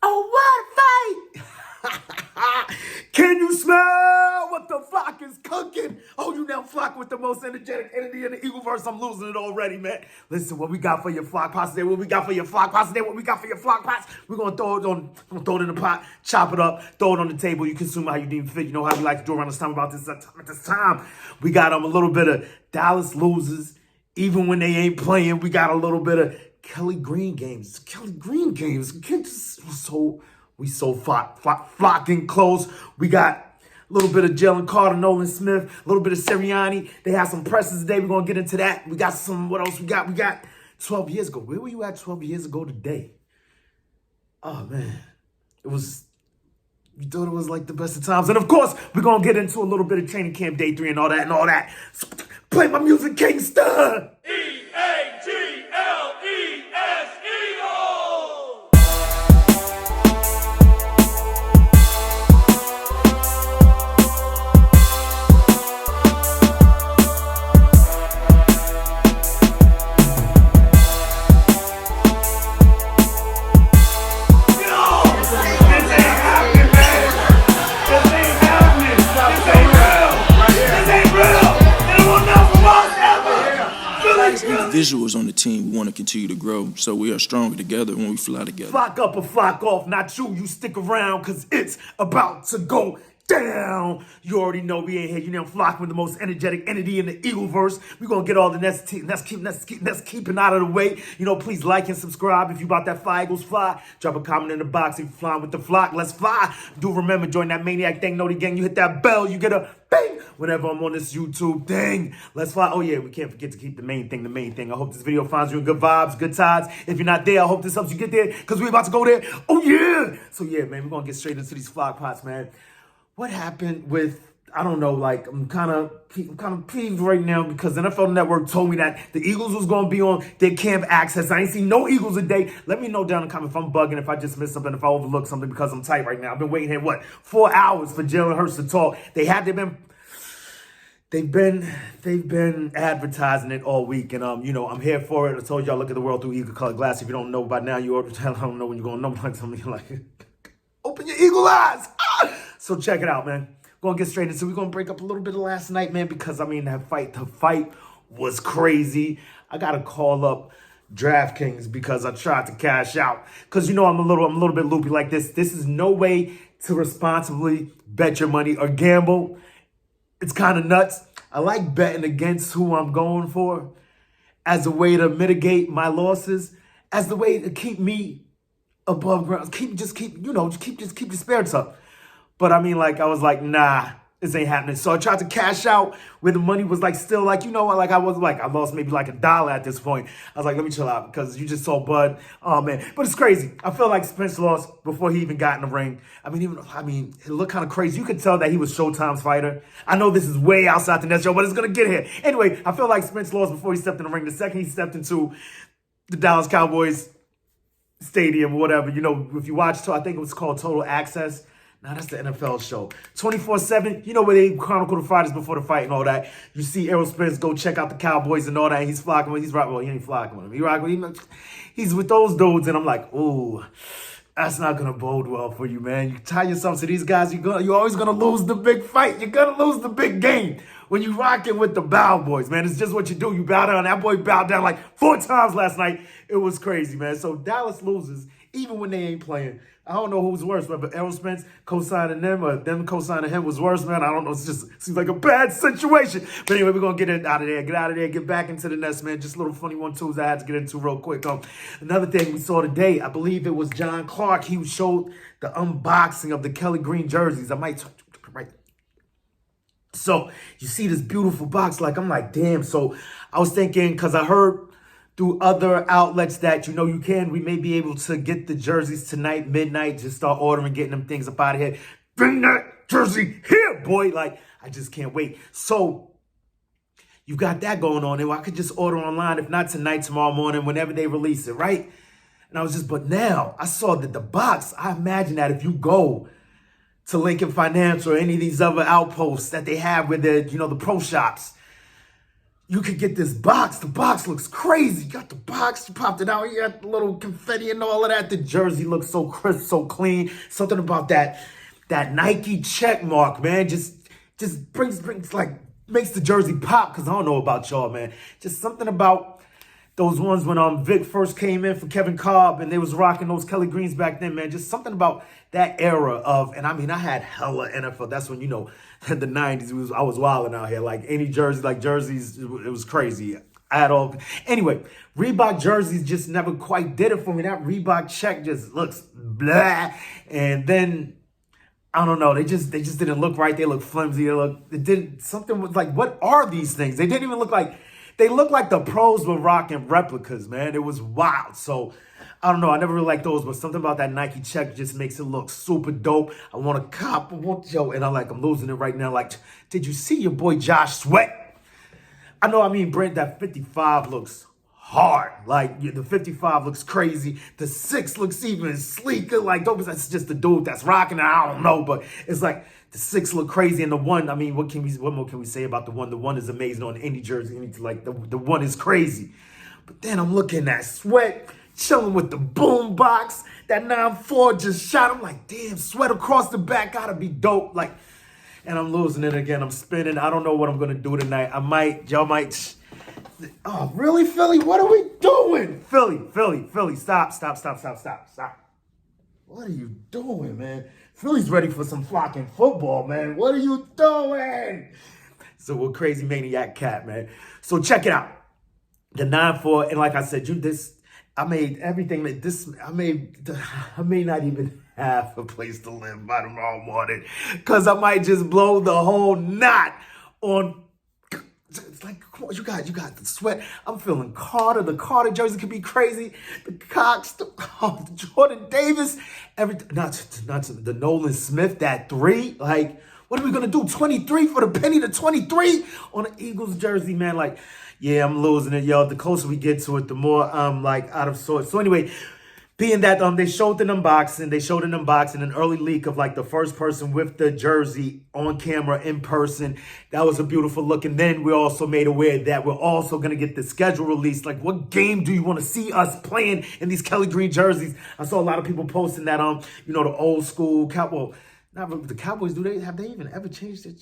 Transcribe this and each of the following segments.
Oh, what a fight! Can you smell what the flock is cooking? Oh, you now flock with the most energetic entity in the Eagleverse. I'm losing it already, man. Listen, what we got for your flock pots today? What we got for your flock pots today? What we got for your flock pots? We're gonna throw it on, throw it in the pot, chop it up, throw it on the table. You consume it how you deem fit. You know how we like to do around this time about this at this time. We got a little bit of Dallas losers, even when they ain't playing. We got a little bit of Kelly Green games. Kelly Green games. We so flocking close. We got a little bit of Jalen Carter, Nolan Smith, a little bit of Sirianni. They have some presses today. We're going to get into that. We got some, what else we got? We got 12 years ago. Where were you at 12 years ago today? Oh, man. You thought it was like the best of times. And, of course, we're going to get into a little bit of training camp day 3 and all that. So, play my music, Kingston. Visuals on the team, we want to continue to grow, so we are stronger together when we fly together. Flock up or flock off, not you stick around, cause it's about to go down. You already know we ain't here. You know, flocking with the most energetic entity in the Eagleverse. We're gonna get all the that's keeping out of the way. You know, please like and subscribe if you about that fly Eagles fly. Drop a comment in the box if you flying with the flock. Let's fly. Do remember, join that Maniac thing, know the gang. You hit that bell, you get a bing whenever I'm on this YouTube thing. Let's fly. Oh yeah, we can't forget to keep the main thing. I hope this video finds you in good vibes, good tides. If you're not there, I hope this helps you get there, because we're about to go there. Oh yeah. So yeah, man, we're gonna get straight into these flock pots, man. What happened with, I don't know, like, I'm kind of peeved right now because the NFL Network told me that the Eagles was going to be on their camp access. I ain't seen no Eagles today. Let me know down in the comments if I'm bugging, if I just missed something, if I overlooked something, because I'm tight right now. I've been waiting here, 4 hours for Jalen Hurts to talk. They've been advertising it all week, and you know, I'm here for it. I told y'all, look at the world through eagle colored glass. If you don't know by now, you already don't know when you're going to know. Like something like, open your eagle eyes. So check it out, man. Gonna get straight into it. We're gonna break up a little bit of last night, man, because I mean the fight was crazy. I gotta call up DraftKings because I tried to cash out. Cause you know I'm a little bit loopy like this. This is no way to responsibly bet your money or gamble. It's kind of nuts. I like betting against who I'm going for as a way to mitigate my losses, as the way to keep me above ground. Keep your spirits up. But I mean, like, I was like, nah, this ain't happening. So I tried to cash out where the money was like still like, you know, like I lost maybe like $1 at this point. I was like, let me chill out because you just saw Bud. Oh man, but it's crazy. I feel like Spence lost before he even got in the ring. I mean, it looked kind of crazy. You could tell that he was Showtime's fighter. I know this is way outside the next show, but it's gonna get here. Anyway, I feel like Spence lost before he stepped in the ring. The second he stepped into the Dallas Cowboys stadium or whatever, you know, if you watch, I think it was called Total Access. Now, that's the NFL show. 24/7, you know where they chronicle the fighters before the fight and all that. You see Errol Spence go check out the Cowboys and all that, and he's flocking with, he ain't flocking with him. He's with those dudes, and I'm like, ooh, that's not going to bode well for you, man. You tie yourself to these guys, you're always going to lose the big fight. You're going to lose the big game when you rocking with the Cowboys, man. It's just what you do. You bow down. That boy bowed down like 4 times last night. It was crazy, man. So Dallas loses even when they ain't playing. I don't know who's worse, but Errol Spence co-signing them or them co-signing him was worse, man. I don't know. It just seems like a bad situation. But anyway, we're going to get it out of there. Get out of there. Get back into the nest, man. Just little funny 1-2s I had to get into real quick. Another thing we saw today, I believe it was John Clark. He showed the unboxing of the Kelly Green jerseys. Right. So you see this beautiful box. Like, I'm like, damn. So I was thinking, because I heard through other outlets that, you know, we may be able to get the jerseys tonight, midnight, just start ordering, getting them things up out of here. Bring that jersey here, boy. Like, I just can't wait. So you got that going on. And I could just order online, if not tonight, tomorrow morning, whenever they release it, right? And I was just, but now I saw that the box, I imagine that if you go to Lincoln Financial or any of these other outposts that they have with the, you know, the pro shops, you could get this box. The box looks crazy. You got the box, you popped it out, you got the little confetti and all of that. The jersey looks so crisp, so clean. Something about that Nike check mark, man, just brings like, makes the jersey pop, because I don't know about y'all, man. Just something about those ones when Vic first came in for Kevin Cobb and they was rocking those Kelly Greens back then, man. Just something about that era of, and I mean, I had hella NFL. That's when, you know, in the 90s, I was wilding out here. Like any jersey, like jerseys, it was crazy. I had all, anyway, Reebok jerseys just never quite did it for me. That Reebok check just looks blah. And then, I don't know, they just didn't look right. They look flimsy. It didn't, something was like, what are these things? They didn't even look like, they looked like the pros were rocking replicas, man. It was wild. So, I don't know. I never really liked those, but something about that Nike check just makes it look super dope. I want to cop, and I'm losing it right now. Like, did you see your boy Josh Sweat? I know, I mean, Brent, that 55 looks hard. Like, the 55 looks crazy. The 6 looks even sleeker. Like, that's just the dude that's rocking it. I don't know, but it's like the 6 look crazy. And the 1, I mean, what more can we say about the 1? The 1 is amazing on any jersey. Like, the 1 is crazy. But then I'm looking at Sweat, chilling with the boom box. That 9-4 just shot. I'm like, damn, Sweat across the back gotta be dope. Like, and I'm losing it again. I'm spinning. I don't know what I'm gonna do tonight. Y'all might. Oh, really, Philly? What are we doing? Philly, stop. What are you doing, man? Philly's ready for some flocking football, man. What are you doing? So we're crazy Maniac Cat, man. So check it out. The 9-4, and like I said, I made everything. I may not even have a place to live by tomorrow morning, because I might just blow the whole knot on. It's like, come on, you got the Sweat. I'm feeling Carter. The Carter jersey could be crazy. The Cox, the Jordan Davis, everything. Not the Nolan Smith, that 3. Like, what are we gonna do? 23 for the penny to 23 on an Eagles jersey, man. Like, yeah, I'm losing it, yo. The closer we get to it, the more I'm like out of sorts. So anyway, being that they showed an unboxing, an early leak of like the first person with the jersey on camera in person. That was a beautiful look. And then we also made aware that we're also gonna get the schedule released. Like, what game do you want to see us playing in these Kelly Green jerseys? I saw a lot of people posting that the old school Cowboys. Not the Cowboys. Have they even ever changed it?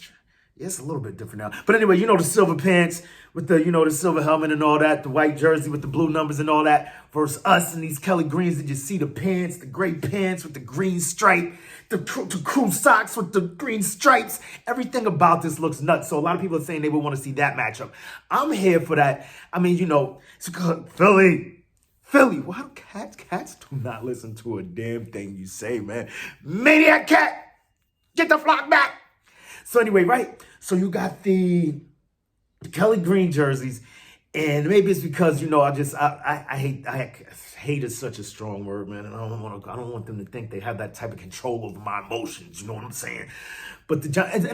Yeah, it's a little bit different now. But anyway, the silver pants with the silver helmet and all that, the white jersey with the blue numbers and all that, versus us and these Kelly Greens. Did you see the pants, the gray pants with the green stripe, the crew socks with the green stripes? Everything about this looks nuts. So a lot of people are saying they would want to see that matchup. I'm here for that. I mean, it's Philly. Why do cats do not listen to a damn thing you say, man? Maniac Cat, get the flock back. So anyway, right? So you got the Kelly Green jerseys, and maybe it's because I hate is such a strong word, man, and I don't want them to think they have that type of control over my emotions. You know what I'm saying? But the Giants,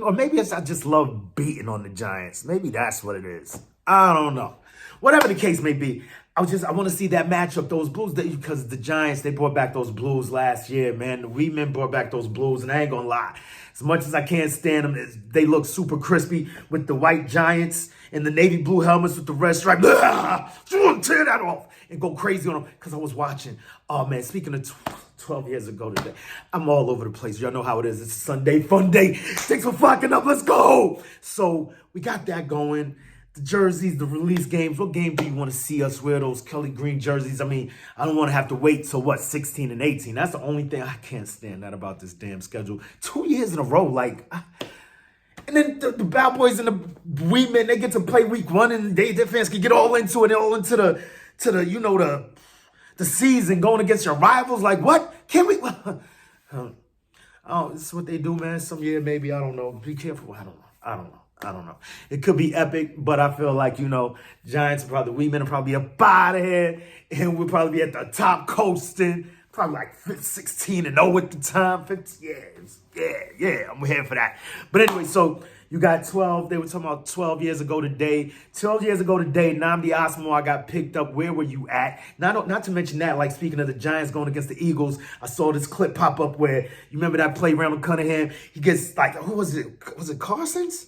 or maybe I just love beating on the Giants. Maybe that's what it is. I don't know. Whatever the case may be, I want to see that matchup, those Blues, because the Giants, they brought back those Blues last year, man. The Wee Men brought back those Blues, and I ain't gonna lie. As much as I can't stand them, they look super crispy with the white Giants and the navy blue helmets with the red stripe. Tear that off and go crazy on them, because I was watching. Oh, man, speaking of 12 years ago today, I'm all over the place. Y'all know how it is. It's a Sunday fun day. Thanks for flocking up. Let's go. So we got that going. The jerseys, the release games. What game do you want to see us wear those Kelly Green jerseys? I mean, I don't want to have to wait till 16 and 18. That's the only thing I can't stand that about this damn schedule. 2 years in a row, like. And then the Bad Boys and the Wee Men, they get to play week 1, and their fans can get all into it, all into the season, going against your rivals. Like, what? Can we? Oh, this is what they do, man. Some year, maybe, I don't know. Be careful. I don't know. It could be epic, but I feel like, Giants, the Wee Men will probably be up out of here, and we'll probably be at the top coasting, probably like 16-0 at the time. 50, yeah, I'm here for that. But anyway, so you got 12. They were talking about 12 years ago today. 12 years ago today, Nnamdi Asomugha got picked up. Where were you at? Not to mention that, like, speaking of the Giants going against the Eagles, I saw this clip pop up where, you remember that play, Randall Cunningham? He gets, like, who was it? Was it Carson's?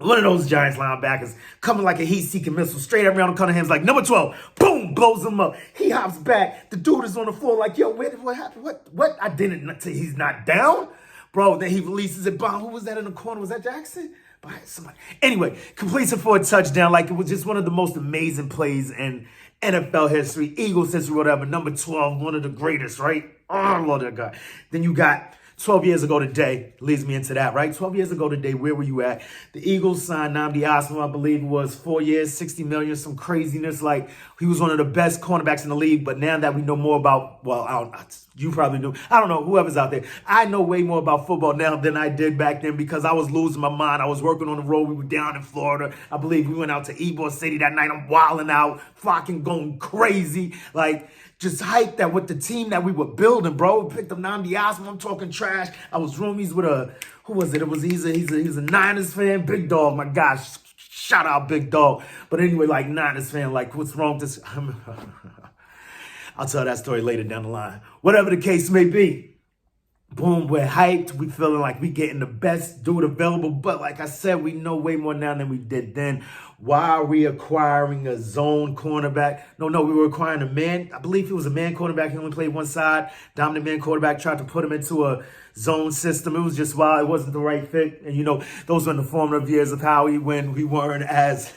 One of those Giants linebackers coming like a heat-seeking missile straight at Randall Cunningham's like, number 12, boom, blows him up. He hops back. The dude is on the floor like, yo, what happened? What? I didn't say he's not down. Bro, then he releases it. Who was that in the corner? Was that Jackson? Somebody. Anyway, completes it for a touchdown. Like, it was just one of the most amazing plays in NFL history, Eagles history, whatever. Number 12, one of the greatest, right? Oh, Lord of God. Then you got 12 years ago today, leads me into that, right? 12 years ago today, where were you at? The Eagles signed Nnamdi Asomugha, I believe it was 4 years, $60 million, some craziness. Like, he was one of the best cornerbacks in the league. But now that we know more about, well, you probably knew. I don't know, whoever's out there. I know way more about football now than I did back then because I was losing my mind. I was working on the road. We were down in Florida. I believe we went out to Ybor City that night. I'm wilding out, fucking going crazy. Like, just hyped that with the team that we were building, bro. We picked up Nnamdi Asomugha. I'm talking trash. I was roomies with who was it? He's a Niners fan. Big Dog, my gosh. Shout out Big Dog. But anyway, like Niners fan, like what's wrong with this? I'll tell that story later down the line. Whatever the case may be. Boom, we're hyped. We feeling like we getting the best dude available. But like I said, we know way more now than we did then. Why are we acquiring a zone cornerback? No, we were acquiring a man. I believe he was a man cornerback. He only played one side. Dominant man quarterback, tried to put him into a zone system. It was just wild. It wasn't the right fit. And, those were in the formative years of Howie when we weren't as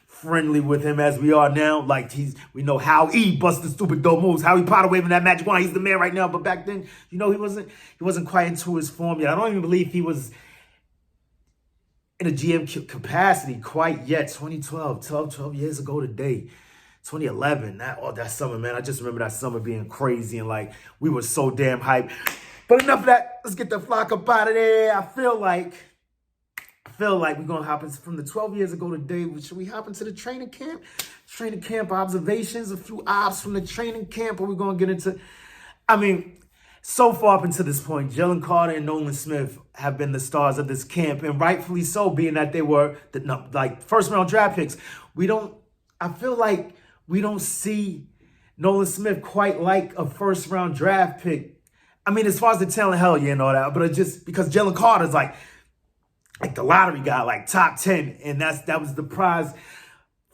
friendly with him as we are now. Like, we know how he busted stupid dope moves. Howie Potter waving that magic wand. He's the man right now. But back then, he wasn't quite into his form yet. I don't even believe he was in a GM capacity quite yet. 12 years ago today. 2011, that summer, man. I just remember that summer being crazy and like we were so damn hyped. But enough of that. Let's get the flock up out of there. I feel like we're gonna hop into from the 12 years ago today. Should we hop into the training camp? Training camp observations, a few ops from the training camp. Are we gonna get into? So far up until this point, Jalen Carter and Nolan Smith have been the stars of this camp, and rightfully so, being that they were first round draft picks. I feel like we don't see Nolan Smith quite like a first round draft pick. As far as the talent, hell yeah, and all that, but it's just because Jalen Carter's like the lottery guy, like top 10, and that was the prize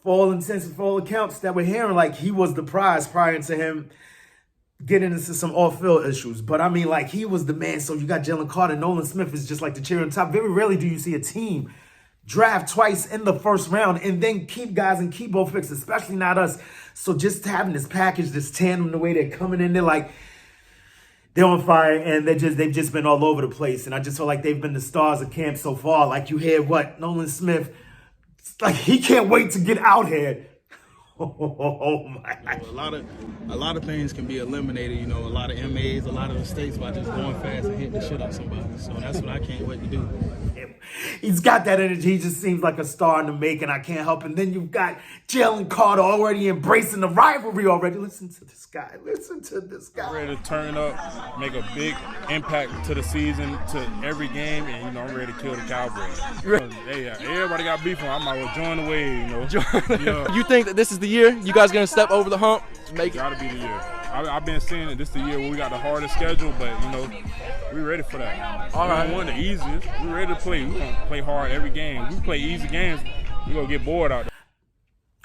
for all intents and for all accounts that we're hearing. Like, he was the prize prior to him getting into some off-field issues. But he was the man. So you got Jalen Carter. Nolan Smith is just like the cherry on top. Very rarely do you see a team draft twice in the first round and then keep guys and keep both picks, especially not us. So just having this package, this tandem, the way they're coming in, they're on fire, and they've just been all over the place. And I just feel like they've been the stars of camp so far. Like, you hear Nolan Smith, like, he can't wait to get out here. Oh my! A lot of things can be eliminated. A lot of MAs, a lot of mistakes by just going fast and hitting the shit out somebody. So that's what I can't wait to do. He's got that energy. He just seems like a star in the making. I can't help it. And then you've got Jalen Carter already embracing the rivalry already. Listen to this guy. I'm ready to turn up, make a big impact to the season, to every game, and I'm ready to kill the Cowboys. Hey, everybody got beef on. I might well join the wave. Yeah. You think that this is the year you guys gonna step over the hump? Make it. Gotta be the year. I've been saying that this is the year where we got the hardest schedule, but we ready for that. All right. We want the easiest. We ready to play. We gonna play hard every game. We play easy games, we gonna get bored out there.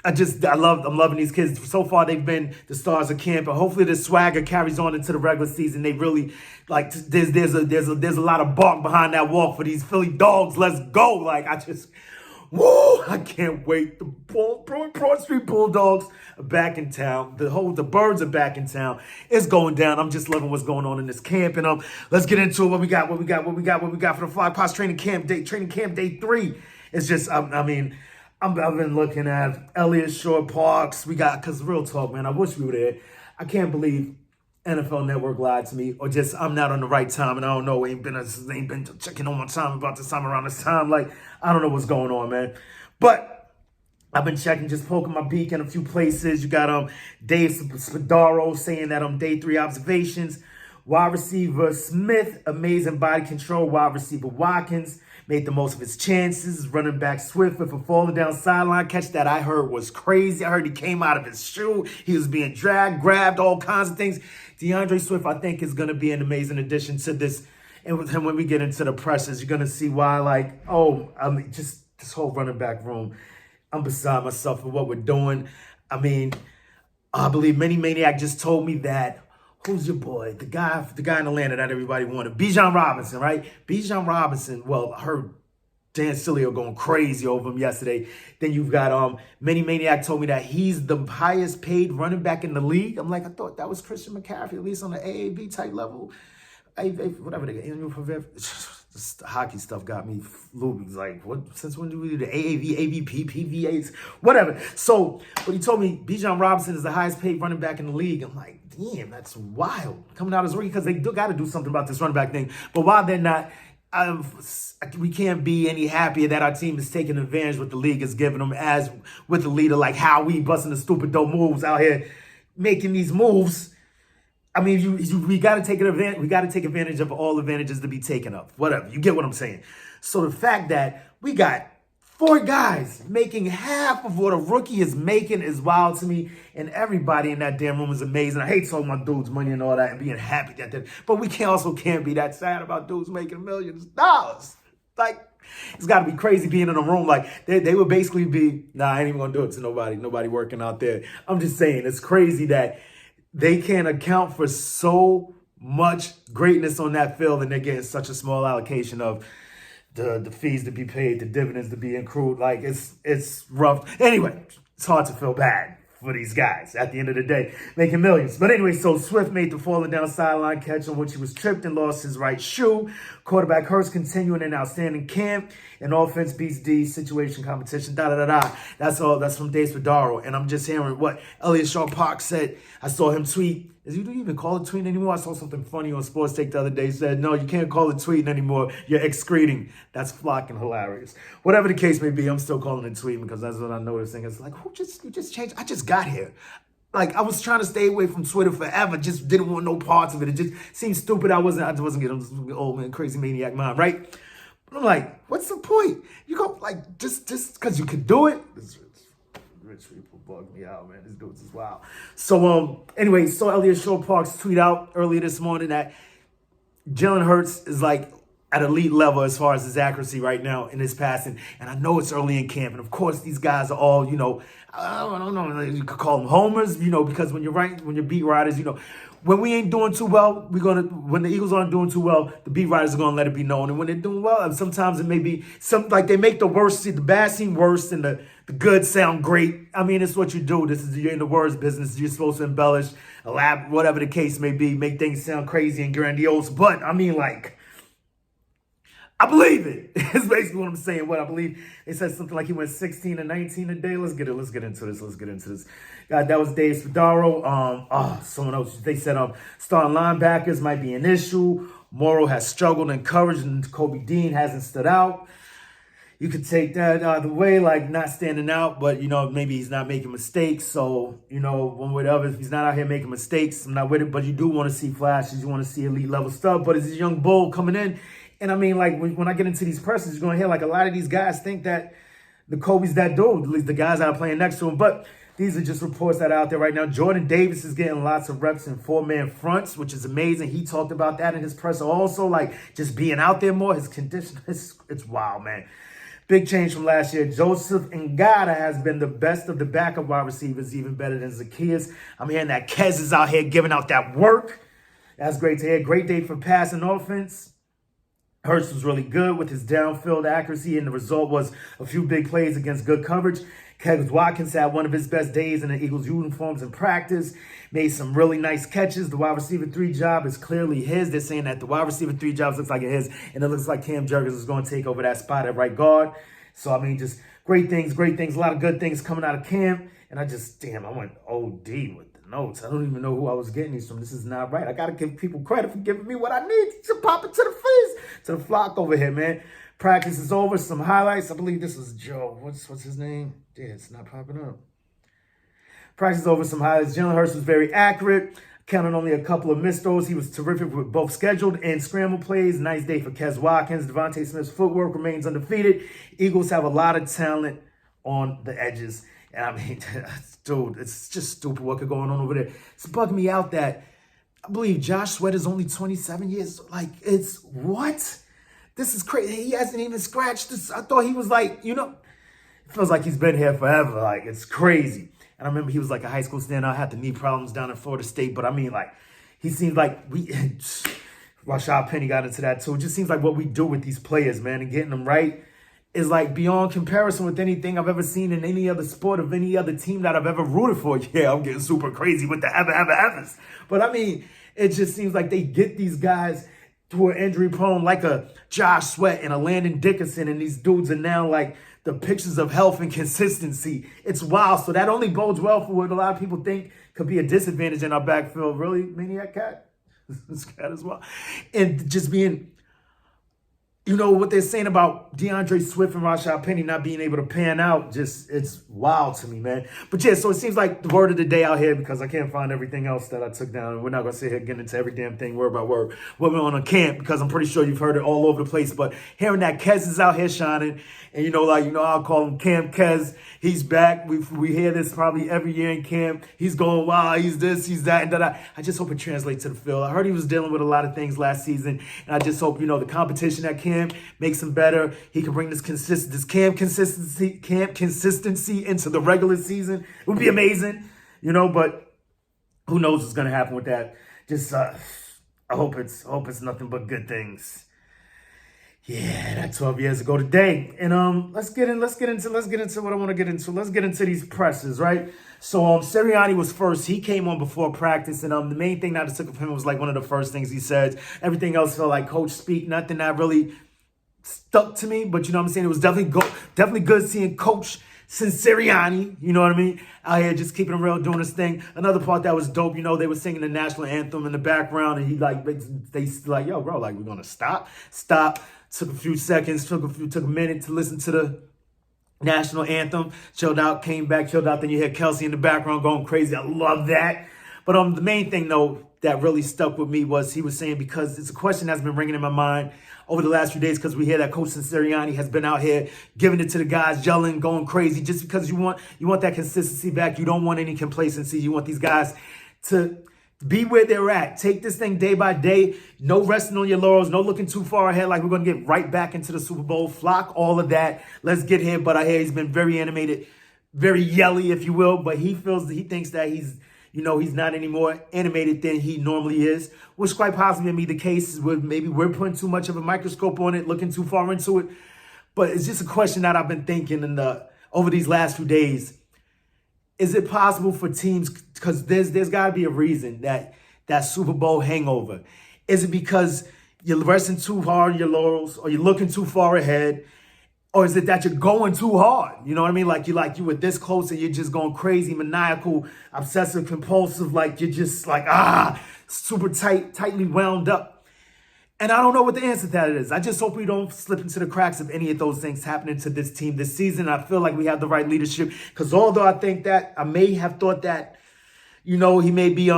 I'm loving these kids. So far, they've been the stars of camp, and hopefully the swagger carries on into the regular season. They really there's a lot of bark behind that walk for these Philly dogs. Let's go! I can't wait. The Broad Street Bulldogs are back in town. The Birds are back in town. It's going down. I'm just loving what's going on in this camp. And let's get into it. What we got for the Flock Pots training camp day 3. It's just I've been looking at Elliott Shore Parks. Because real talk, man, I wish we were there. I can't believe NFL Network lied to me, or just I'm not on the right time, and I don't know. Ain't been checking on my time about this time around this time. Like, I don't know what's going on, man. But I've been checking, just poking my beak in a few places. You got Dave Spadaro saying that day 3 observations. Wide receiver Smith, amazing body control. Wide receiver Watkins made the most of his chances. Running back Swift with a falling down sideline catch that I heard was crazy. I heard he came out of his shoe. He was being dragged, grabbed, all kinds of things. DeAndre Swift, I think, is going to be an amazing addition to this And then when we get into the pressures, you're going to see why, like, oh, I mean, just this whole running back room, I'm beside myself with what we're doing. I mean, I believe Maniac just told me that, who's your boy? The guy in Atlanta that everybody wanted. Bijan Robinson, right? Bijan Robinson, well, I heard Dan Sileo going crazy over him yesterday. Then you've got Maniac told me that he's the highest paid running back in the league. I'm like, I thought that was Christian McCaffrey, at least on the AAV type level. Whatever they get. This hockey stuff got me loopy. Like, what? Since when do we do the AAV, AVP, PVAs, whatever? So, but he told me Bijan Robinson is the highest paid running back in the league. I'm like, damn, that's wild. Coming out as rookie, because they got to do something about this running back thing. But while they're not, we can't be any happier that our team is taking advantage of what the league is giving them, as with a leader like Howie busting the stupid dope moves out here, making these moves. I mean, we got to take advantage. We got to take advantage of all advantages to be taken up. Whatever, you get what I'm saying. So the fact that we got 4 guys making half of what a rookie is making is wild to me. And everybody in that damn room is amazing. I hate talking about dudes' money and all that and being happy that, but we can't be that sad about dudes making millions of dollars. Like, it's got to be crazy being in a room. Like, they would basically be, nah, I ain't even gonna do it to nobody working out there. I'm just saying, it's crazy that they can't account for so much greatness on that field, and they're getting such a small allocation of the fees to be paid, the dividends to be accrued. Like, it's rough. Anyway, it's hard to feel bad for these guys at the end of the day, making millions. But anyway, so Swift made the falling down sideline catch on which he was tripped and lost his right shoe. Quarterback Hurts continuing an outstanding camp. And offense beats D, situation, competition, da-da-da-da. That's all. That's from Dave Spadaro. And I'm just hearing what Elliot Shaw-Park said. I saw him tweet. Do you even call it tweeting anymore? I saw something funny on Sports Take the other day. He said, no, you can't call it tweeting anymore. You're excreting. That's flocking hilarious. Whatever the case may be, I'm still calling it tweeting because that's what I'm noticing. It's like, you just changed? I just got here. Like, I was trying to stay away from Twitter forever. Just didn't want no parts of it. It just seemed stupid. I wasn't getting old man, crazy maniac mind, right? But I'm like, what's the point? You go, like, just because you could do it? Rich people bug me out, man. This dude's is wild. So, anyway, saw Elliot Shaw-Parks tweet out earlier this morning that Jalen Hurts is, like, at elite level as far as his accuracy right now in his passing. And I know it's early in camp. And, of course, these guys are all, I don't know, you could call them homers, because when you're beat writers, when we ain't doing too well, when the Eagles aren't doing too well, the beat writers are going to let it be known. And when they're doing well, sometimes it may be they make the bad seem worse and the good sound great. I mean, it's what you do. You're in the words business. You're supposed to embellish, elaborate, whatever the case may be, make things sound crazy and grandiose. But, I mean, I believe it. It's basically what I'm saying. What I believe. They said something like he went 16 and 19 a day. Let's get into this. That was Dave Spadaro. Someone else. They said starting linebackers might be an issue. Morrow has struggled in coverage, and Kobe Dean hasn't stood out. You could take that either way, like not standing out, but maybe he's not making mistakes. So one way or the other, if he's not out here making mistakes, I'm not with it. But you do want to see flashes. You want to see elite level stuff. But it's a young bull coming in. And I mean, when I get into these persons, you're going to hear a lot of these guys think that the Kobe's that dude, at least the guys that are playing next to him. But these are just reports that are out there right now. Jordan Davis is getting lots of reps in 4-man fronts, which is amazing. He talked about that in his presser also, just being out there more. His condition, it's wild, man. Big change from last year. Joseph Ngata has been the best of the backup wide receivers, even better than Zacchaeus. I'm hearing that Kez is out here giving out that work. That's great to hear. Great day for passing offense. Hurts was really good with his downfield accuracy, and the result was a few big plays against good coverage. Kevin Watkins had one of his best days in the Eagles uniforms in practice, made some really nice catches. The wide receiver 3 job is clearly his. They're saying that the wide receiver 3 job looks like it's his, and it looks like Cam Jurgens is going to take over that spot at right guard. So, I mean, just great things, a lot of good things coming out of camp. And I went OD with notes. I don't even know who I was getting these from. This is not right. I got to give people credit for giving me what I need to pop it to the face, to the flock over here, man. Practice is over. Some highlights. I believe this was Joe. What's his name? Yeah, it's not popping up. Practice is over. Some highlights. Jalen Hurts was very accurate. Counted only a couple of missed throws. He was terrific with both scheduled and scramble plays. Nice day for Kez Watkins. Devontae Smith's footwork remains undefeated. Eagles have a lot of talent on the edges. And I mean, dude, it's just stupid what could going on over there. It's bugging me out that I believe Josh Sweat is only 27 years. Like, it's what? This is crazy. He hasn't even scratched this. I thought he was like, it feels like he's been here forever. Like, it's crazy. And I remember he was like a high school standout, had the knee problems down in Florida State. But I mean, like, he seems like Rashad Penny got into that too. It just seems like what we do with these players, man, and getting them right is like beyond comparison with anything I've ever seen in any other sport of any other team that I've ever rooted for. Yeah, I'm getting super crazy with the evers. But I mean, it just seems like they get these guys who are injury prone, like a Josh Sweat and a Landon Dickerson, and these dudes are now like the pictures of health and consistency. It's wild. So that only bodes well for what a lot of people think could be a disadvantage in our backfield. Really, Maniac Cat? This cat as well. And just being, what they're saying about DeAndre Swift and Rashad Penny not being able to pan out, it's wild to me, man. But yeah, so it seems like the word of the day out here, because I can't find everything else that I took down. We're not going to sit here getting into every damn thing word by word. What we're on a camp, because I'm pretty sure you've heard it all over the place. But hearing that Kez is out here shining, and I'll call him Camp Kez. He's back. We hear this probably every year in camp. He's going, wow, he's this, he's that, and that. I just hope it translates to the field. I heard he was dealing with a lot of things last season, and I just hope, the competition at camp makes him better. He can bring this camp consistency into the regular season. It would be amazing, but who knows what's gonna happen with that. Just I hope it's nothing but good things. Yeah, that 12 years ago today. And let's get into what I want to get into. Let's get into these presses, right? So Sirianni was first. He came on before practice, and the main thing that I took from him was like one of the first things he said. Everything else felt like coach speak, nothing that really stuck to me, but I'm saying? It was definitely good seeing Coach Sirianni, you know what I mean? Out here just keeping it real, doing his thing. Another part that was dope, they were singing the national anthem in the background, and they like, yo, bro, like, we're gonna stop. Took a few seconds, took a minute to listen to the national anthem, chilled out, came back, chilled out. Then you hear Kelsey in the background going crazy. I love that. But the main thing, though, that really stuck with me was he was saying, because it's a question that's been ringing in my mind over the last few days, because we hear that Coach Sirianni has been out here giving it to the guys, yelling, going crazy, just because you want that consistency back. You don't want any complacency. You want these guys to be where they're at. Take this thing day by day. No resting on your laurels. No looking too far ahead like we're going to get right back into the Super Bowl. Flock, all of that. Let's get here. But I hear he's been very animated, very yelly, if you will. But he thinks that he's not any more animated than he normally is, which quite possibly may be the case. Maybe we're putting too much of a microscope on it, looking too far into it. But it's just a question that I've been thinking over these last few days. Is it possible for teams, because there's got to be a reason that Super Bowl hangover? Is it because you're resting too hard on your laurels, or you're looking too far ahead? Or is it that you're going too hard? You know what I mean? Like you were this close and you're just going crazy, maniacal, obsessive, compulsive, like you're just like, super tightly wound up. And I don't know what the answer to that is. I just hope we don't slip into the cracks of any of those things happening to this team this season. I feel like we have the right leadership, because although I think that I may have thought that, he may be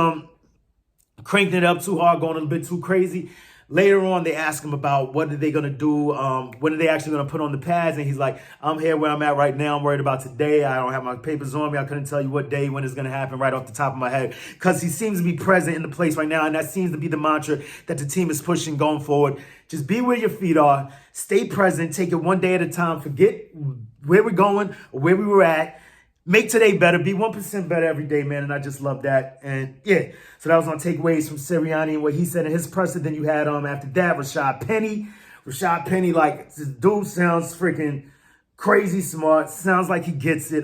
cranking it up too hard, going a little bit too crazy. Later on, they ask him about what are they going to do, when are they actually going to put on the pads, and he's like, I'm here where I'm at right now. I'm worried about today. I don't have my papers on me. I couldn't tell you what day, when it's going to happen right off the top of my head, because he seems to be present in the place right now, and that seems to be the mantra that the team is pushing going forward. Just be where your feet are, stay present, take it one day at a time, forget where we're going or where we were at. Make today better. Be 1% better every day, man. And I just love that. And yeah, so that was my takeaways from Sirianni and what he said in his presser. Then you had after that, Rashad Penny, like, this dude sounds freaking crazy smart. Sounds like he gets it.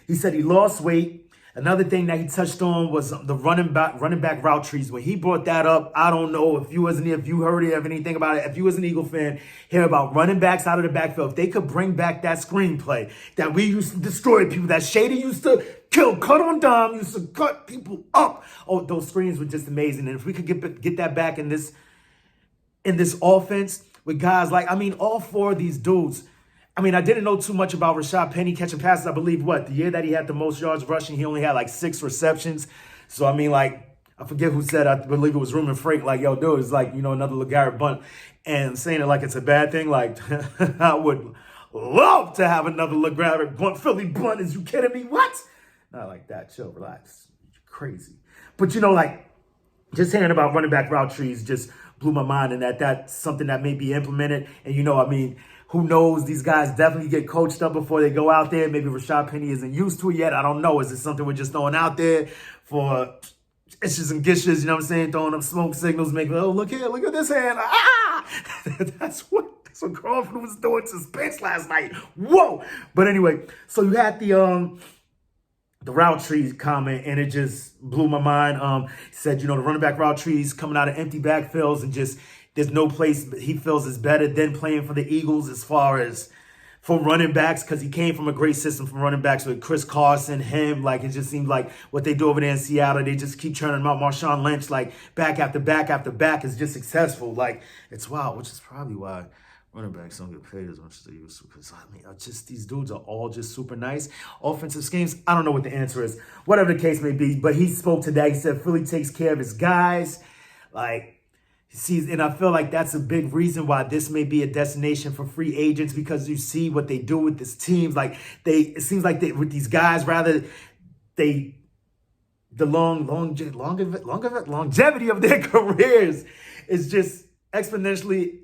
He said he lost weight. Another thing that he touched on was the running back route trees. When he brought that up, I don't know if you heard it, of anything about it. If you was an Eagle fan, hear about running backs out of the backfield. If they could bring back that screenplay that we used to destroy people, that Shady used to kill, cut on dime, used to cut people up. Oh, those screens were just amazing. And if we could get that back in this offense with guys like, all four of these dudes. I didn't know too much about Rashad Penny catching passes. I believe the year that he had the most yards rushing, he only had like 6 receptions. So, I forget who said, I believe it was Ruben Frank, like, yo, dude, it's like, another LeGarrette Blunt. And saying it like it's a bad thing, like, I would love to have another LeGarrette Blunt. Philly Blunt, is you kidding me? What? Not like that. Chill, relax. You're crazy. But, just hearing about running back route trees just blew my mind, and that's something that may be implemented. And who knows? These guys definitely get coached up before they go out there. Maybe Rashad Penny isn't used to it yet. I don't know. Is it something we're just throwing out there for itches and gishes? You know what I'm saying? Throwing up smoke signals, making, oh, look here, look at this hand. That's what Crawford was doing to Spence last night. Whoa! But anyway, so you had the route trees comment, and it just blew my mind. He said, the running back route trees coming out of empty backfields, and just there's no place he feels is better than playing for the Eagles as far as for running backs, because he came from a great system for running backs with Chris Carson, him. Like, it just seems like what they do over there in Seattle, they just keep churning them out. Marshawn Lynch, like, back after back after back is just successful. Like, it's wild, which is probably why running backs don't get paid as much as they used to, because just these dudes are all just super nice. Offensive schemes, I don't know what the answer is. Whatever the case may be, but he spoke today. He said Philly takes care of his guys. Like, he sees, and I feel like that's a big reason why this may be a destination for free agents, because you see what they do with this team. Like, it seems like with these guys, rather the longevity of their careers is just exponentially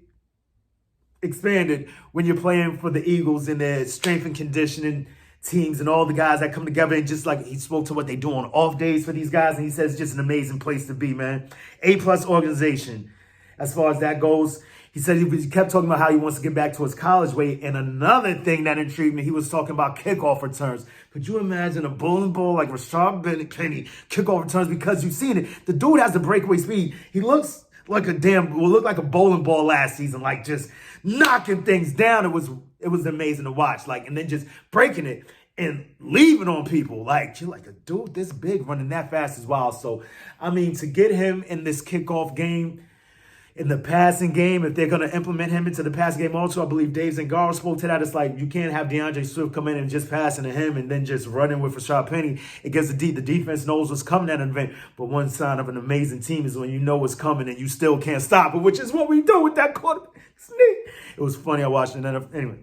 expanded when you're playing for the Eagles and their strength and conditioning teams and all the guys that come together. And just like he spoke to what they do on off days for these guys, and he says it's just an amazing place to be, man. A+ organization as far as that goes. He said he kept talking about how he wants to get back to his college way. And another thing that intrigued me, he was talking about kickoff returns. Could you imagine a bowling ball like Rashad Penny kickoff returns? Because you've seen it. The dude has the breakaway speed. He looks like look like a bowling ball last season, like just knocking things down. It was amazing to watch. Like, and then just breaking it and leaving on people. Like, you're like, a dude this big running that fast as well. So, to get him in this kickoff game, in the passing game, if they're going to implement him into the pass game also, I believe Dave Zangaro spoke to that. It's like, you can't have DeAndre Swift come in and just passing to him and then just running with Rashad Penny. It gets the defense knows what's coming at an event. But one sign of an amazing team is when you know what's coming and you still can't stop it, which is what we do with that quarterback sneak. It was funny. I watched it. Anyway,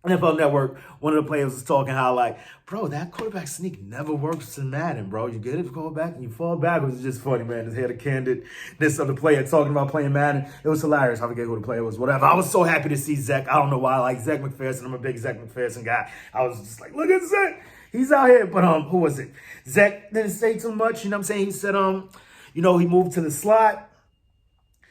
NFL Network, one of the players was talking how, like, bro, that quarterback sneak never works in Madden, bro. You get it, go back, and you fall backwards. It's just funny, man. Just hear the candidness of the player talking about playing Madden. It was hilarious. I forget who the player was, whatever. I was so happy to see Zach. I don't know why. I like Zach McPherson. I'm a big Zach McPherson guy. I was just like, look at Zach. He's out here. But who was it? Zach didn't say too much. You know what I'm saying? He said, he moved to the slot.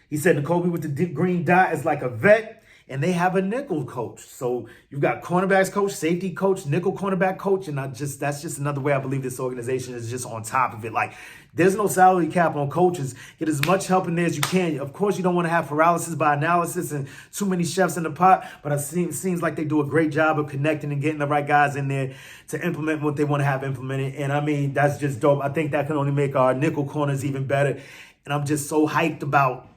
He said N'Kobe with the green dot is like a vet. And they have a nickel coach. So you've got cornerbacks coach, safety coach, nickel cornerback coach. And that's just another way I believe this organization is just on top of it. Like, there's no salary cap on coaches. Get as much help in there as you can. Of course, you don't want to have paralysis by analysis and too many chefs in the pot. But it seems like they do a great job of connecting and getting the right guys in there to implement what they want to have implemented. And that's just dope. I think that can only make our nickel corners even better. And I'm just so hyped about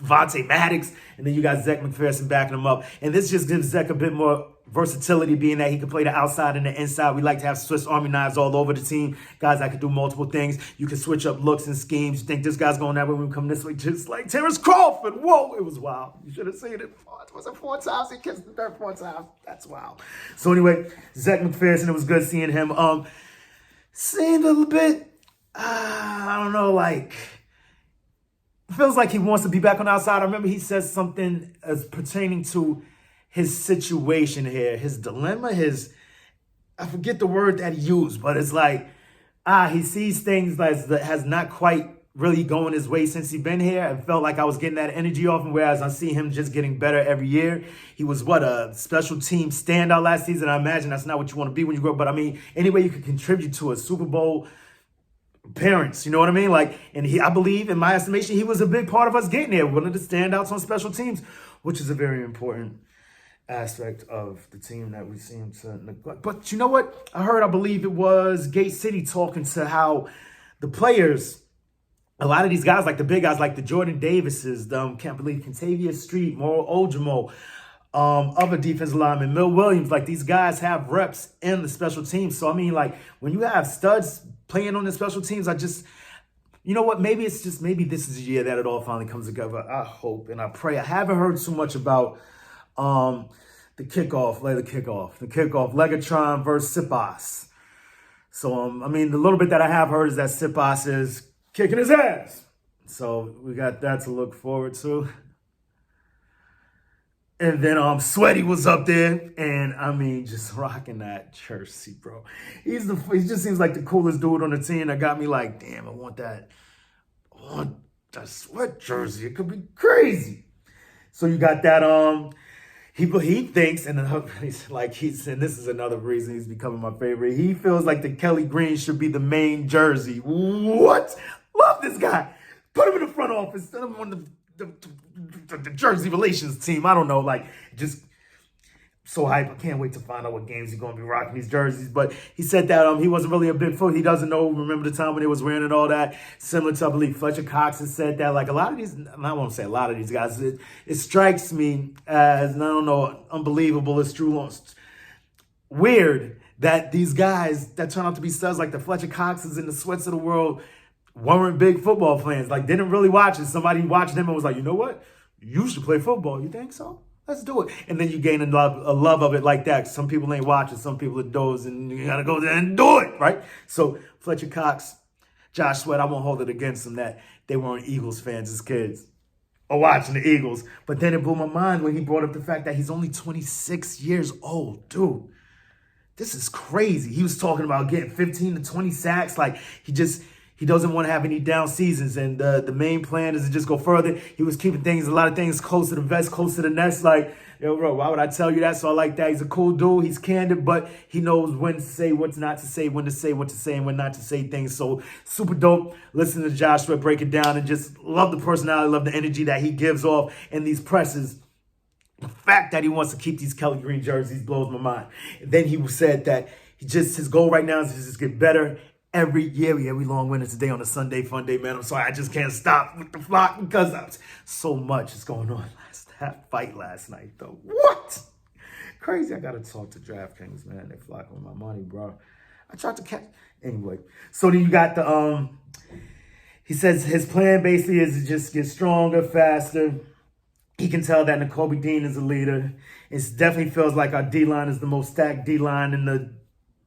Vontae Maddox, and then you got Zach McPherson backing him up. And this just gives Zach a bit more versatility, being that he can play the outside and the inside. We like to have Swiss Army knives all over the team, guys that can do multiple things. You can switch up looks and schemes. You think this guy's going that way when we come this way, just like Terrence Crawford. Whoa, it was wild. You should have seen it. Was it 4 times? He kissed the dirt 4 times. That's wild. So anyway, Zach McPherson, it was good seeing him. Seemed a little bit, I don't know, like, feels like he wants to be back on the outside. I remember he says something as pertaining to his situation here, his dilemma, I forget the word that he used, but it's like, he sees things that has not quite really going his way since he's been here. I felt like I was getting that energy off him, whereas I see him just getting better every year. He was, a special team standout last season. I imagine that's not what you want to be when you grow up, but any way you could contribute to a Super Bowl appearance, you know what I mean? Like, and I believe, in my estimation, he was a big part of us getting there. One of the standouts on special teams, which is a very important aspect of the team that we seem to neglect. But you know what? I believe it was Gate City talking to how the players, a lot of these guys, like the big guys, like the Jordan Davises, can't believe Kentavious Street, Moro Ojimo, other defensive linemen, Mill Williams, like these guys have reps in the special teams. So, like, when you have studs playing on the special teams, you know what? Maybe this is a year that it all finally comes together. I hope and I pray. I haven't heard too much about the kickoff, Legatron versus Sipas. So, I mean, the little bit that I have heard is that Sipas is kicking his ass. So we got that to look forward to. And then Sweaty was up there, and I mean, just rocking that jersey, bro. He just seems like the coolest dude on the team. That got me like, damn, I want that Sweat jersey. It could be crazy. So you got that. He thinks, and he's like, and this is another reason he's becoming my favorite. He feels like the Kelly Green should be the main jersey. What? Love this guy. Put him in the front office. Put him on the Jersey relations team. I don't know, like, just so hype. I can't wait to find out what games he's going to be rocking these jerseys. But he said that he wasn't really a big foot. He doesn't remember the time when they was wearing it, all that. Similar to, I believe, Fletcher Cox has said that. Like, a lot of these, I won't say a lot of these guys, it strikes me as, I don't know, unbelievable. It's true. Weird that these guys that turn out to be studs, like the Fletcher Coxes and the Sweats of the world, weren't big football fans. Like, didn't really watch it. Somebody watched them and was like, you know what? You should play football. You think so? Let's do it. And then you gain a love of it like that. Some people ain't watching. Some people are dozing. You got to go there and do it, right? So Fletcher Cox, Josh Sweat, I won't hold it against them that they weren't Eagles fans as kids or watching the Eagles. But then it blew my mind when he brought up the fact that he's only 26 years old. Dude, this is crazy. He was talking about getting 15 to 20 sacks. Like, he doesn't want to have any down seasons, and the main plan is to just go further. He was keeping a lot of things close to the vest, close to the nest. Like, yo, bro, why would I tell you that? So I like that. He's a cool dude. He's candid, but he knows when to say, what not to say, when to say what to say, and when not to say things. So super dope. Listen to Joshua break it down, and just love the personality, love the energy that he gives off in these presses. The fact that he wants to keep these Kelly Green jerseys blows my mind. And then he said that his goal right now is to just get better. Every year, we long winter today on a Sunday fun day, man. I'm sorry, I just can't stop with the flock because so much is going on. That fight last night, though. What? Crazy. I gotta talk to DraftKings, man. They flocking with my money, bro. I tried to catch. Anyway, so then you got the he says his plan basically is to just get stronger, faster. He can tell that Nakobe Dean is a leader. It definitely feels like our D-line is the most stacked D-line in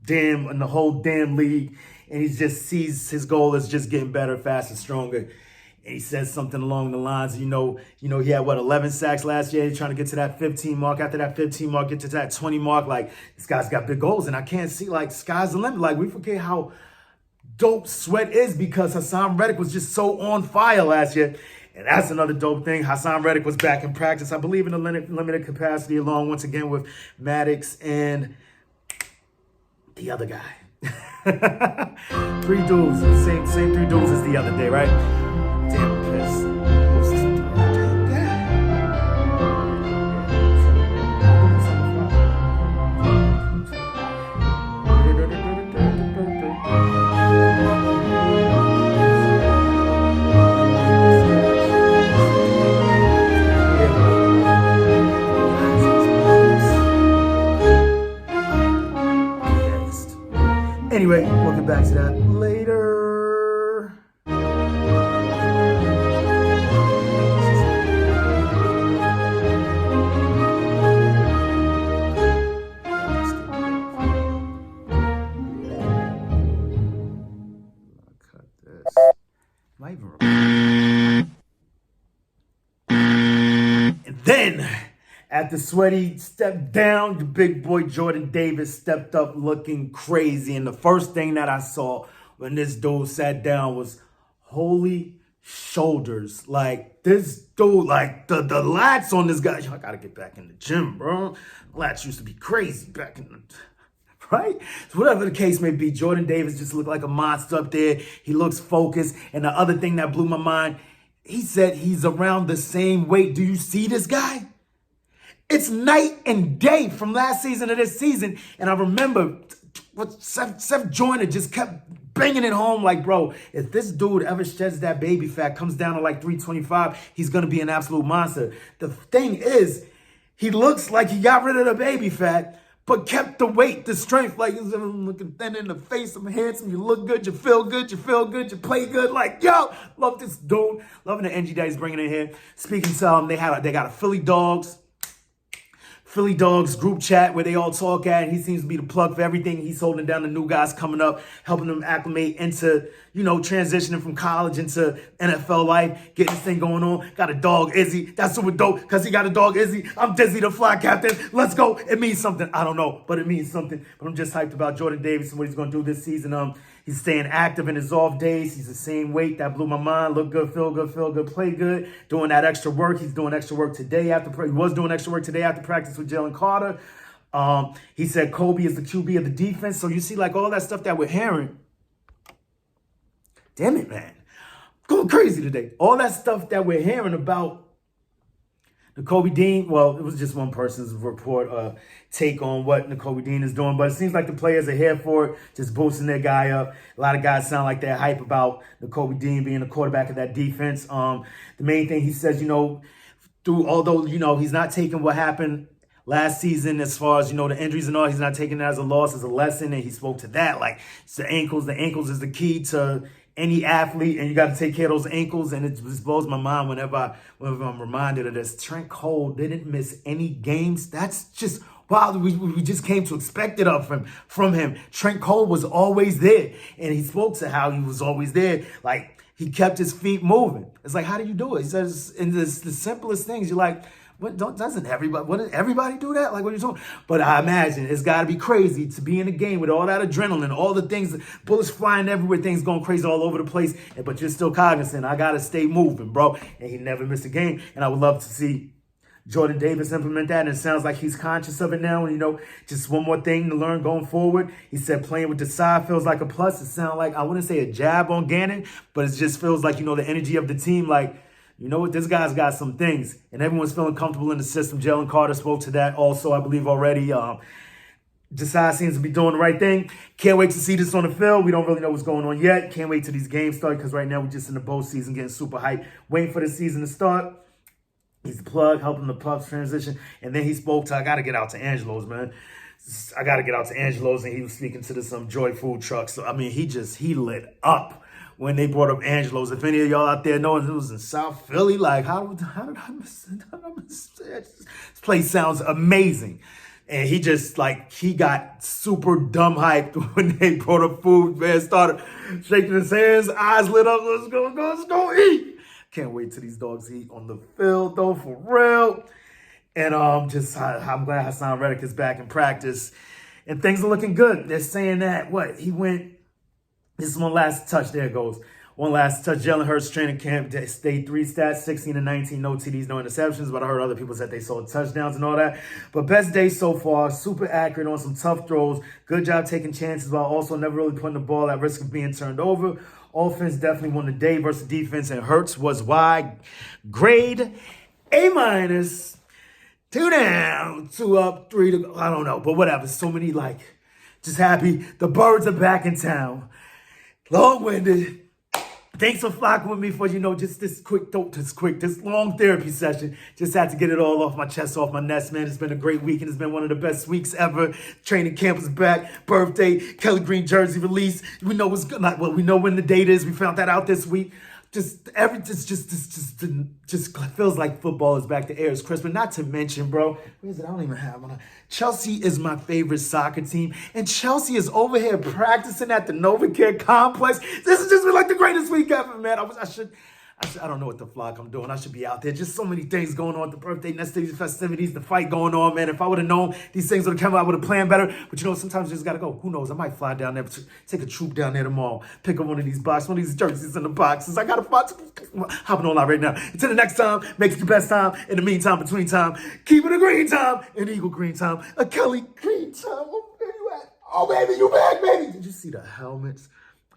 the whole damn league. And he just sees his goal as just getting better, faster, stronger. And he says something along the lines, he had, 11 sacks last year. He's trying to get to that 15 mark. After that 15 mark, get to that 20 mark. Like, this guy's got big goals. And I can't see, like, sky's the limit. Like, we forget how dope Sweat is because Hassan Reddick was just so on fire last year. And that's another dope thing. Hassan Reddick was back in practice, I believe, in a limited capacity, along once again with Maddox and the other guy. 3 dudes, same 3 dudes as the other day, right? Damn, I'm pissed. Who's this damn Anyway, we'll get back to that later. Cut this. And then, after Sweaty stepped down, the big boy Jordan Davis stepped up looking crazy. And the first thing that I saw when this dude sat down was holy shoulders. Like, this dude, like, the lats on this guy. I gotta get back in the gym, bro. Lats used to be crazy back in the... Right? So whatever the case may be, Jordan Davis just looked like a monster up there. He looks focused. And the other thing that blew my mind, he said he's around the same weight. Do you see this guy? It's night and day from last season to this season. And I remember what Seth Joyner just kept banging it home like, bro, if this dude ever sheds that baby fat, comes down to like 325, he's going to be an absolute monster. The thing is, he looks like he got rid of the baby fat, but kept the weight, the strength. Like, he's looking thin in the face. I'm handsome. You look good. You feel good. You feel good. You play good. Like, yo, love this dude. Loving the energy that he's bringing in here. Speaking to they got a Philly Dogs Philly Dogs group chat where they all talk at, and he seems to be the plug for everything. He's holding down the new guys coming up, helping them acclimate into, transitioning from college into NFL life, getting this thing going on. Got a dog, Izzy. That's super dope because he got a dog, Izzy. I'm Dizzy the Fly Captain. Let's go. It means something. I don't know, but it means something. But I'm just hyped about Jordan Davis and what he's going to do this season. He's staying active in his off days. He's the same weight. That blew my mind. Look good, feel good, play good. Doing that extra work. He's doing extra work today he was doing extra work today after practice with Jalen Carter. He said Kobe is the QB of the defense. So you see like all that stuff that we're hearing. Damn it, man. Going crazy today. All that stuff that we're hearing about Nakobe Dean, well, it was just one person's report, take on what Nakobe Dean is doing, but it seems like the players are here for it, just boosting their guy up. A lot of guys sound like they're hype about Nakobe Dean being the quarterback of that defense. The main thing he says, although he's not taking what happened last season as far as, the injuries and all, he's not taking it as a loss, as a lesson, and he spoke to that. Like, it's the ankles is the key to any athlete, and you got to take care of those ankles, and it just blows my mind whenever I'm reminded of this. Trent Cole didn't miss any games. That's just wow. We just came to expect it from him. Trent Cole was always there, and he spoke to how he was always there. Like, he kept his feet moving. It's like, how do you do it? He says in the simplest things, you're like, doesn't everybody do that? Like, what are you talking? But I imagine it's got to be crazy to be in a game with all that adrenaline, all the things, bullets flying everywhere, things going crazy all over the place. But you're still cognizant. I got to stay moving, bro. And he never missed a game. And I would love to see Jordan Davis implement that. And it sounds like he's conscious of it now. And, just one more thing to learn going forward. He said playing with the side feels like a plus. It sounds like, I wouldn't say a jab on Gannon, but it just feels like, the energy of the team, like, you know what? This guy's got some things, and everyone's feeling comfortable in the system. Jalen Carter spoke to that also, I believe, already. Desai seems to be doing the right thing. Can't wait to see this on the field. We don't really know what's going on yet. Can't wait till these games start because right now we're just in the bowl season, getting super hyped, waiting for the season to start. He's the plug, helping the Pups transition. And then he spoke to, I got to get out to Angelo's, man. I got to get out to Angelo's, and he was speaking to some Joy food trucks. So, I mean, he lit up when they brought up Angelo's. If any of y'all out there know it was in South Philly, like, how did I miss it? This place sounds amazing. And he just, he got super dumb hyped when they brought up food. Man started shaking his hands, eyes lit up. Let's go eat. Can't wait till these dogs eat on the field, though, for real. And I'm glad Hassan Reddick is back in practice. And things are looking good. They're saying that, this is one last touch. There it goes. One last touch. Jalen Hurts training camp stayed 3 stats, 16 and 19, no TDs, no interceptions. But I heard other people said they saw touchdowns and all that. But best day so far. Super accurate on some tough throws. Good job taking chances while also never really putting the ball at risk of being turned over. Offense definitely won the day versus defense, and Hurts was wide. Grade A-. 2 down, 2 up, 3 to go. I don't know, but whatever. So many, just happy. The birds are back in town. Long-winded. Thanks for flocking with me for, just this long therapy session. Just had to get it all off my chest, off my nest, man. It's been a great week, and it's been one of the best weeks ever. Training camp is back. Birthday, Kelly Green jersey release. We know what's good. We know when the date is. We found that out this week. Just feels like football is back. The air is crisp. But not to mention, bro, where is it? I don't even have one. Chelsea is my favorite soccer team, and Chelsea is over here practicing at the NovaCare complex. This has just been the greatest week ever, man. I don't know what the flock I'm doing. I should be out there. Just so many things going on. The birthday, next day's festivities, the fight going on, man. If I would have known these things would have come out, I would have planned better. But sometimes you just got to go. Who knows? I might fly down there, take a troop down there tomorrow, pick up one of these jerseys in the boxes. I got to fly. Hopping on out right now. Until the next time, make it your best time. In the meantime, between time, keep it a green time, an Eagle green time, a Kelly green time. Oh, where you at? Oh, baby, you back, baby. Did you see the helmets?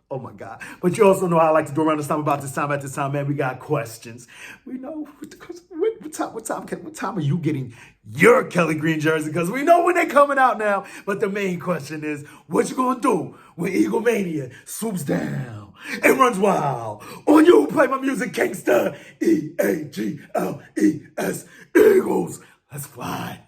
Oh, my God. But you also know how I like to do around this time, about this time, at this time, man. We got questions. We know what time are you getting your Kelly Green jersey? Because we know when they're coming out now. But the main question is, what you going to do when Eagle Mania swoops down and runs wild on you? Play my music, gangsta. EAGLES. Eagles. Let's fly.